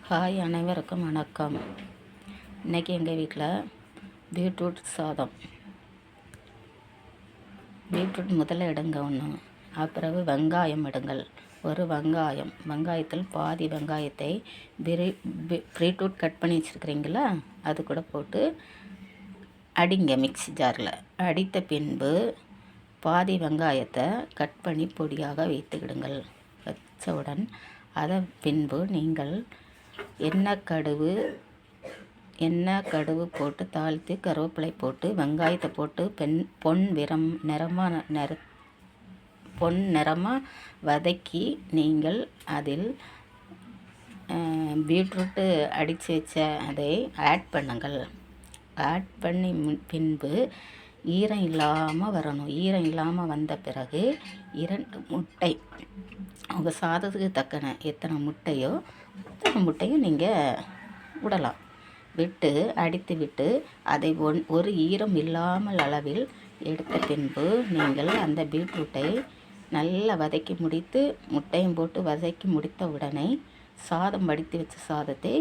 Hi, அனைவருக்கும் வணக்கம். இன்றைக்கி எங்கள் வீட்டில் பீட்ரூட் சாதம். பீட்ரூட் முதல்ல எடுங்க ஒன்று, அப்புறம் வெங்காயம் எடுங்கள். ஒரு வெங்காயத்தில் பாதி வெங்காயத்தை பீட்ரூட் கட் பண்ணி வச்சுருக்கிறீங்களா, அது கூட போட்டு அடிங்க மிக்ஸி ஜாரில். அடித்த பின்பு பாதி வெங்காயத்தை கட் பண்ணி பொடியாக வைத்துக்கிடுங்கள். வச்சவுடன் அதை பின்பு நீங்கள் எண்ணெய் கடுகு போட்டு தாளித்து கருவேப்பிலை போட்டு வெங்காயத்தை போட்டு பொன் நிறமாக வதக்கி நீங்கள் அதில் பீட்ரூட்டு அடித்து வச்ச அதை ஆட் பண்ணுங்கள். ஆட் பண்ணி பின்பு ஈரம் இல்லாமல் வரணும். ஈரம் இல்லாமல் வந்த பிறகு 2 முட்டை, உங்கள் சாதத்துக்கு தக்கன எத்தனை முட்டையோ அத்தனை முட்டையும் நீங்கள் விடலாம். அடித்து விட்டு அதை ஒரு ஈரம் இல்லாமல் அளவில் எடுத்த பின்பு நீங்கள் அந்த பீட்ரூட்டை நல்லா வதக்கி முடித்து முட்டையும் போட்டு வதக்கி முடித்த உடனே சாதம் வடித்து வச்ச சாதத்தை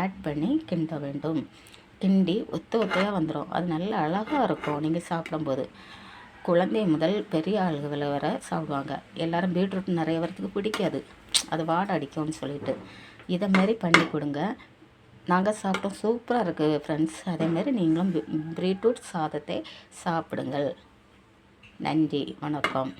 ஆட் பண்ணி கிண்ட வேண்டும். கிண்டி ஒத்தையாக வந்துடும். அது நல்லா அழகாக இருக்கும். நீங்கள் சாப்பிடும்போது குழந்தை முதல் பெரிய ஆளுகளை வர சாப்பிடுவாங்க. எல்லோரும் பீட்ரூட் நிறைய வரத்துக்கு பிடிக்காது, அது வாடை அடிக்கும்னு சொல்லிட்டு இதை மாரி பண்ணி கொடுங்க. நாங்கள் சாப்பிட்டோம், சூப்பராக இருக்குது ஃப்ரெண்ட்ஸ். அதேமாரி நீங்களும் பீட்ரூட் சாதத்தை சாப்பிடுங்கள். நன்றி, வணக்கம்.